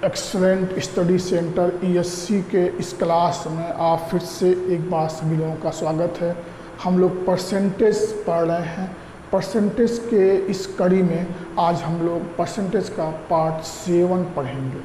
Excellent study centre ESC के इस class में आप फिर से एक बार सभी लोगों का स्वागत है। हम लोग परसेंटेज पढ़ रहे हैं। परसेंटेज के इस कड़ी में आज हम लोग परसेंटेज का पार्ट 7 पढ़ेंगे।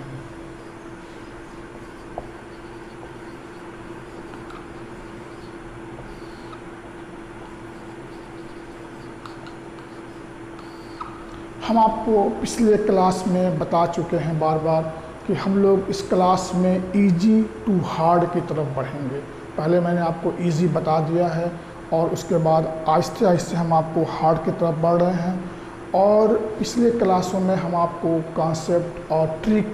हम आपको पिछले क्लास में बता चुके हैं बार बार कि हम लोग इस क्लास में इजी टू हार्ड की तरफ बढ़ेंगे। पहले मैंने आपको इजी बता दिया है और उसके बाद आहिस्ते आहिस्ते हम आपको हार्ड की तरफ बढ़ रहे हैं। और पिछले क्लासों में हम आपको कॉन्सेप्ट और ट्रिक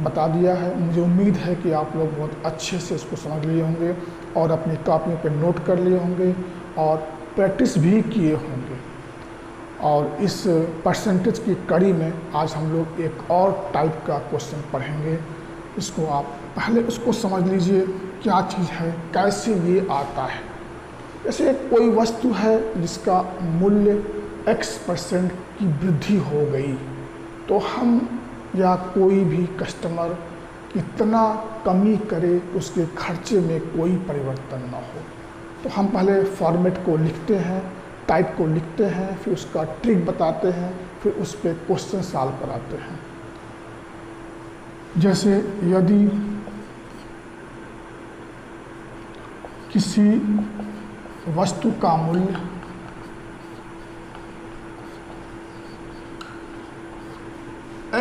बता दिया है। मुझे उम्मीद है कि आप लोग बहुत अच्छे से इसको समझ लिए होंगे और अपनी कॉपियों पे नोट कर लिए होंगे और प्रैक्टिस भी किए होंगे। और इस परसेंटेज की कड़ी में आज हम लोग एक और टाइप का क्वेश्चन पढ़ेंगे। इसको आप पहले उसको समझ लीजिए क्या चीज़ है, कैसे ये आता है। जैसे कोई वस्तु है जिसका मूल्य x% की वृद्धि हो गई, तो हम या कोई भी कस्टमर कितना कमी करे उसके खर्चे में कोई परिवर्तन ना हो। तो हम पहले फॉर्मेट को लिखते हैं, टाइप को लिखते हैं, फिर उसका ट्रिक बताते हैं, फिर उस पर क्वेश्चन सॉल्व कराते हैं। जैसे यदि किसी वस्तु का मूल्य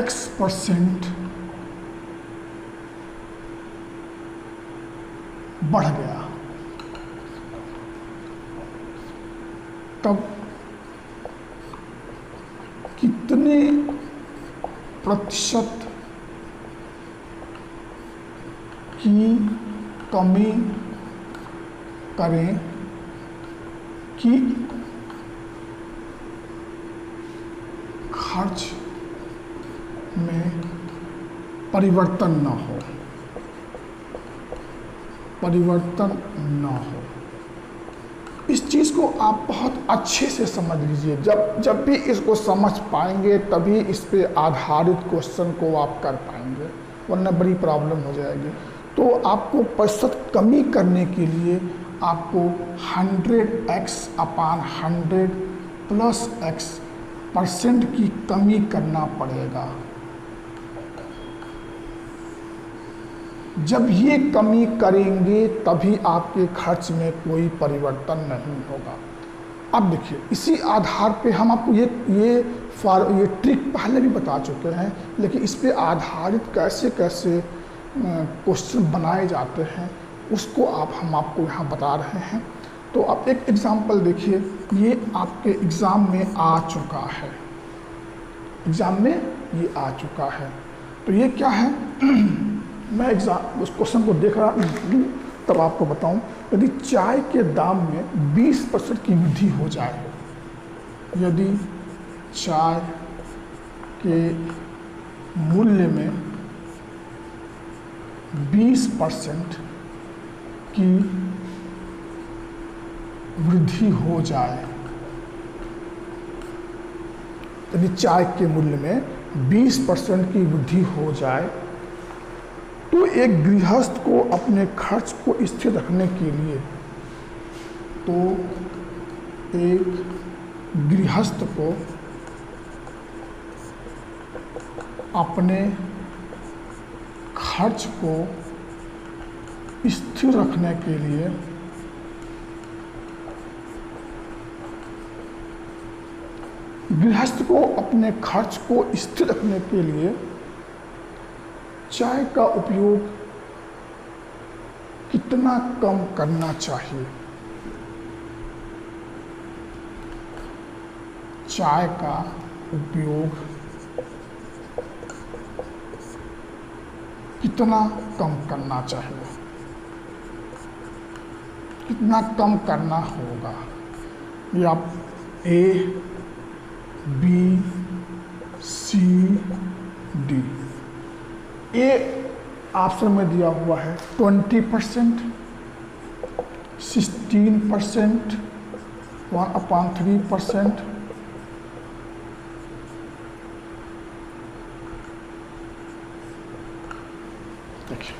x% बढ़ गया, तब कितने प्रतिशत की कमी करें कि खर्च में परिवर्तन न हो, परिवर्तन न हो। इस चीज़ को आप बहुत अच्छे से समझ लीजिए। जब भी इसको समझ पाएंगे तभी इस पे आधारित क्वेश्चन को आप कर पाएंगे, वरना बड़ी प्रॉब्लम हो जाएगी। तो आपको प्रतिशत कमी करने के लिए आपको 100x/100 + x% की कमी करना पड़ेगा। जब ये कमी करेंगे तभी आपके खर्च में कोई परिवर्तन नहीं होगा। अब देखिए, इसी आधार पे हम आपको ये ट्रिक पहले भी बता चुके हैं, लेकिन इस पे आधारित कैसे कैसे क्वेश्चन बनाए जाते हैं उसको हम आपको यहाँ बता रहे हैं। तो आप एक एग्जांपल देखिए, ये आपके एग्ज़ाम में आ चुका है, एग्ज़ाम में ये आ चुका है। तो ये क्या है, मैं उस क्वेश्चन को देख रहा हूँ तब आपको बताऊं। यदि चाय के दाम में 20% की वृद्धि हो जाए, यदि चाय के मूल्य में 20% की वृद्धि हो जाए, यदि चाय के मूल्य में 20% की वृद्धि हो जाए, तो एक गृहस्थ को अपने खर्च को स्थिर रखने के लिए, तो एक गृहस्थ को अपने खर्च को स्थिर रखने के लिए चाय का उपयोग कितना कम करना चाहिए। चाय का उपयोग कितना कम करना चाहिए, कितना कम करना होगा। ये आप A, B, C, D। A option में दिया हुआ है 20%, 16%, 1/3%, देखिए,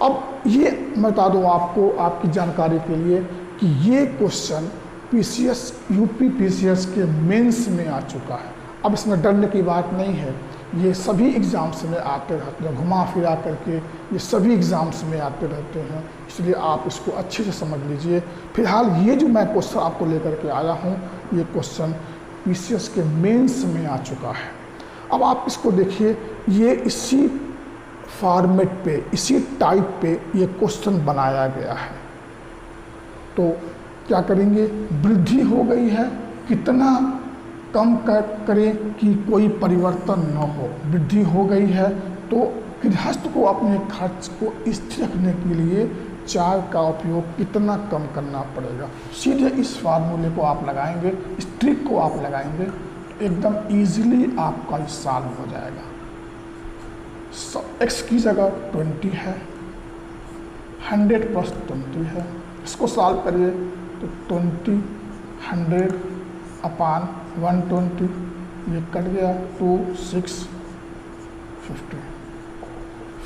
अब ये मैं बता दूँ आपको आपकी जानकारी के लिए कि ये क्वेश्चन पीसीएस यूपी पीसीएस के मेंस में आ चुका है। अब इसमें डरने की बात नहीं है, ये सभी एग्ज़ाम्स में आते रहते हैं, घुमा फिरा करके ये सभी एग्ज़ाम्स में आते रहते हैं, इसलिए आप इसको अच्छे से समझ लीजिए। फिलहाल ये जो मैं क्वेश्चन आपको लेकर के आया हूँ, ये क्वेश्चन पीसीएस के मेंस में आ चुका है। अब आप इसको देखिए, ये इसी फॉर्मेट पे, इसी टाइप पे ये क्वेश्चन बनाया गया है। तो क्या करेंगे, वृद्धि हो गई है, कितना कम करें कि कोई परिवर्तन न हो। वृद्धि हो गई है तो गृहस्थ को अपने खर्च को स्थिर रखने के लिए चाय का उपयोग कितना कम करना पड़ेगा। सीधे इस फार्मूले को आप लगाएंगे, इस ट्रिक को आप लगाएंगे, एकदम इजीली आपका इस साल हो जाएगा। एक्स की जगह 20 है, 100 + 20 है, इसको सॉल्व करिए तो 20 100 अपान 120, ये कट गया 2 6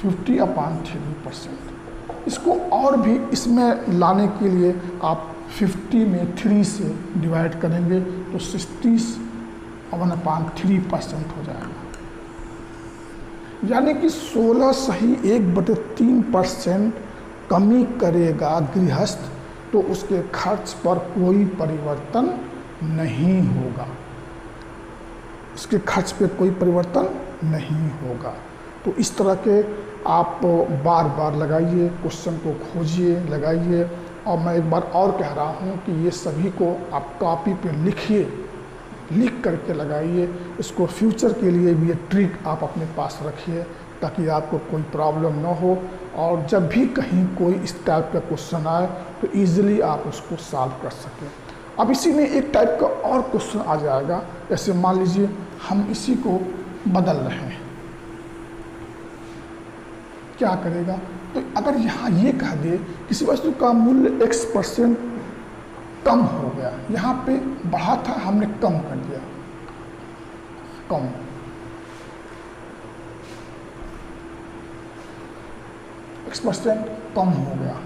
50 अपान 3%। इसको और भी इसमें लाने के लिए आप 50 में 3 से डिवाइड करेंगे तो 61/3% हो जाएगा, यानी कि 16 सही 1/3% कमी करेगा गृहस्थ तो उसके खर्च पर कोई परिवर्तन नहीं होगा, उसके खर्च पे कोई परिवर्तन नहीं होगा। तो इस तरह के आप बार बार लगाइए, क्वेश्चन को खोजिए, लगाइए। और मैं एक बार और कह रहा हूँ कि ये सभी को आप कॉपी पे लिखिए, लिख करके लगाइए। इसको फ्यूचर के लिए भी ये ट्रिक आप अपने पास रखिए ताकि आपको कोई प्रॉब्लम ना हो, और जब भी कहीं कोई इस टाइप का क्वेश्चन आए तो ईजिली आप उसको सॉल्व कर सकें। अब इसी में एक टाइप का और क्वेश्चन आ जाएगा, जैसे मान लीजिए हम इसी को बदल रहे हैं, क्या करेगा, तो अगर यहाँ ये कह दे किसी वस्तु का मूल्य x% कम हो गया, यहाँ पे बढ़ा था हमने कम कर दिया, कम x% कम हो गया,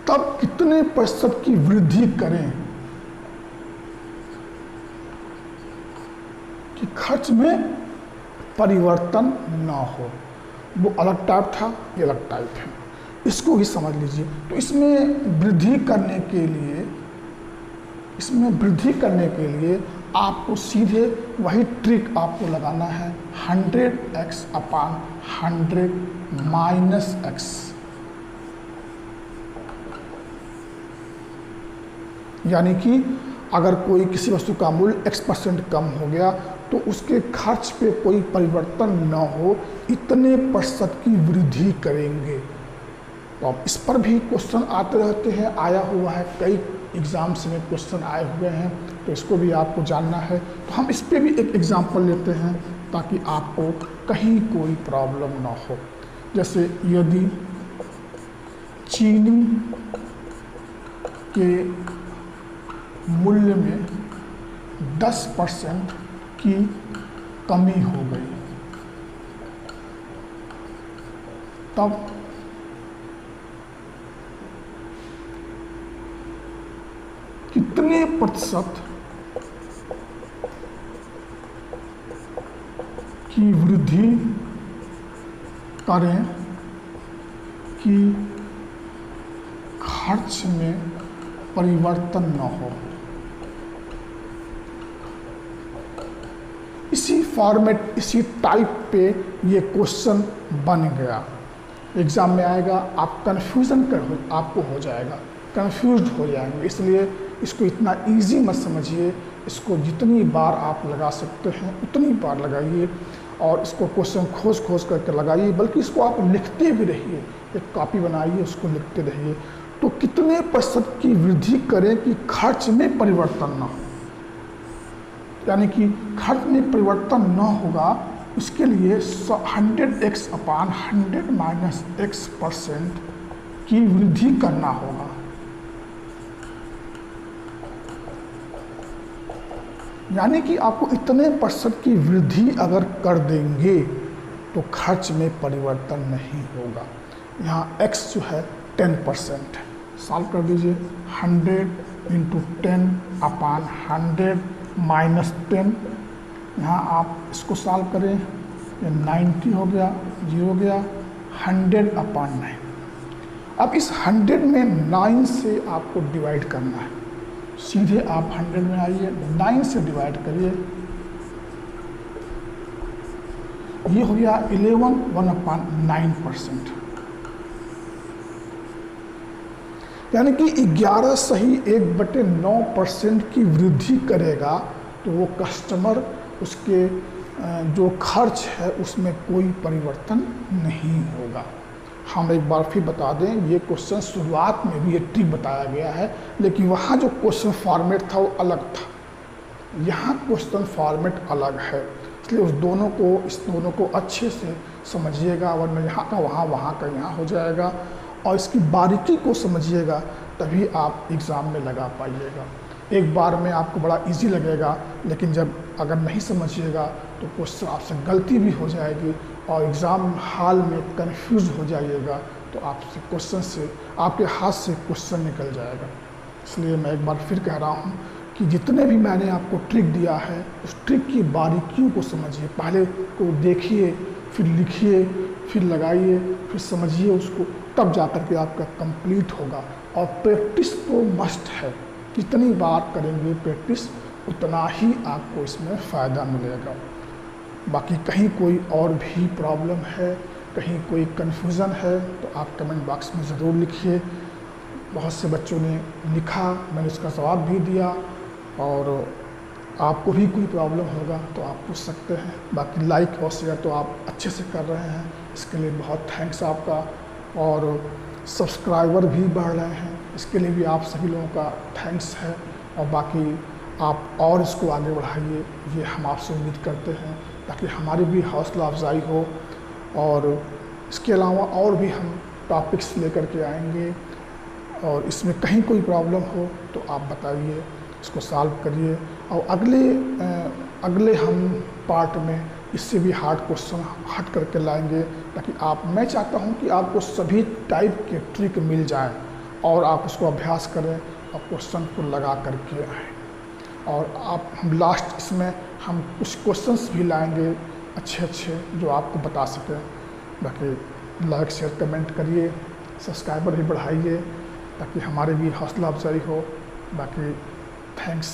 तब कितने प्रतिशत की वृद्धि करें कि खर्च में परिवर्तन ना हो। वो अलग टाइप था, ये अलग टाइप है, इसको ही समझ लीजिए। तो इसमें वृद्धि करने के लिए आपको सीधे वही ट्रिक आपको लगाना है, 100x अपान 100 माइनस x, यानी कि अगर कोई किसी वस्तु का मूल्य x% कम हो गया तो उसके खर्च पे कोई परिवर्तन न हो, इतने प्रतिशत की वृद्धि करेंगे। तो अब इस पर भी क्वेश्चन आते रहते हैं, आया हुआ है, कई एग्जाम्स में क्वेश्चन आए हुए हैं, तो इसको भी आपको जानना है। तो हम इस पे भी एक एग्जाम्पल लेते हैं ताकि आपको कहीं कोई प्रॉब्लम ना हो। जैसे यदि चीनी के मूल्य में 10% की कमी हो गई, तब कितने प्रतिशत की वृद्धि करें कि खर्च में परिवर्तन न हो। इसी फॉर्मेट, इसी टाइप पे ये क्वेश्चन बन गया, एग्ज़ाम में आएगा, आप कन्फ्यूज़न आपको हो जाएगा, कन्फ्यूज्ड हो जाएंगे। इसलिए इसको इतना इजी मत समझिए, इसको जितनी बार आप लगा सकते हैं उतनी बार लगाइए, और इसको क्वेश्चन खोज करके लगाइए, बल्कि इसको आप लिखते भी रहिए, एक कॉपी बनाइए, उसको लिखते रहिए। तो कितने प्रतिशत की वृद्धि करें कि खर्च में परिवर्तन ना हो, यानी कि खर्च में परिवर्तन न होगा, उसके लिए 100x अपान 100 माइनस x% की वृद्धि करना होगा। यानी कि आपको इतने % की वृद्धि अगर कर देंगे तो खर्च में परिवर्तन नहीं होगा। यहाँ x जो है 10% है, सॉल्व कर दीजिए। 100 × 10/100 माइनस 10, यहाँ आप इसको सॉल्व करें, ये 90 हो गया, 0 हो गया, 100/9। अब इस 100 में 9 से आपको डिवाइड करना है। सीधे आप 100 में आइए, 9 से डिवाइड करिए, ये हो गया 11 1/9%। यानी कि 11 सही 1/9% की वृद्धि करेगा तो वो कस्टमर, उसके जो खर्च है उसमें कोई परिवर्तन नहीं होगा। हम एक बार फिर बता दें, ये क्वेश्चन शुरुआत में भी ये ट्रिक बताया गया है, लेकिन वहाँ जो क्वेश्चन फॉर्मेट था वो अलग था, यहाँ क्वेश्चन फॉर्मेट अलग है। इसलिए इस दोनों को अच्छे से समझिएगा, वरना यहाँ का वहाँ, वहाँ का यहाँ हो जाएगा। और इसकी बारीकी को समझिएगा, तभी आप एग्ज़ाम में लगा पाइएगा। एक बार में आपको बड़ा इजी लगेगा, लेकिन जब अगर नहीं समझिएगा तो क्वेश्चन आपसे गलती भी हो जाएगी और एग्ज़ाम हॉल में कंफ्यूज हो जाइएगा, तो आपसे क्वेश्चन से, आपके हाथ से क्वेश्चन निकल जाएगा। इसलिए मैं एक बार फिर कह रहा हूँ कि जितने भी मैंने आपको ट्रिक दिया है, उस ट्रिक की बारीकियों को समझिए। पहले को देखिए, फिर लिखिए, फिर लगाइए, फिर समझिए उसको, तब जा कर के आपका कंप्लीट होगा। और प्रैक्टिस तो मस्ट है, जितनी बार करेंगे प्रैक्टिस उतना ही आपको इसमें फ़ायदा मिलेगा। बाकी कहीं कोई और भी प्रॉब्लम है, कहीं कोई कन्फ्यूज़न है, तो आप कमेंट बॉक्स में ज़रूर लिखिए। बहुत से बच्चों ने लिखा, मैंने उसका जवाब भी दिया, और आपको भी कोई प्रॉब्लम होगा तो आप पूछ सकते हैं। बाकी लाइक और शेयर तो आप अच्छे से कर रहे हैं, इसके लिए बहुत थैंक्स आपका। और सब्सक्राइबर भी बढ़ रहे हैं, इसके लिए भी आप सभी लोगों का थैंक्स है। और बाकी आप और इसको आगे बढ़ाइए, ये हम आपसे उम्मीद करते हैं, ताकि हमारी भी हौसला अफजाई हो। और इसके अलावा और भी हम टॉपिक्स लेकर के आएंगे, और इसमें कहीं कोई प्रॉब्लम हो तो आप बताइए, इसको सॉल्व करिए। और अगले हम पार्ट में इससे भी हार्ड क्वेश्चन हट करके लाएंगे, ताकि मैं चाहता हूं कि आपको सभी टाइप के ट्रिक मिल जाए और आप उसको अभ्यास करें और क्वेश्चन को लगा करके आएँ। और हम लास्ट इसमें हम कुछ क्वेश्चंस भी लाएंगे अच्छे जो आपको बता सकें। बाकी लाइक शेयर कमेंट करिए, सब्सक्राइबर भी बढ़ाइए, ताकि हमारे भी हौसला अफजाई हो। बाकी थैंक्स।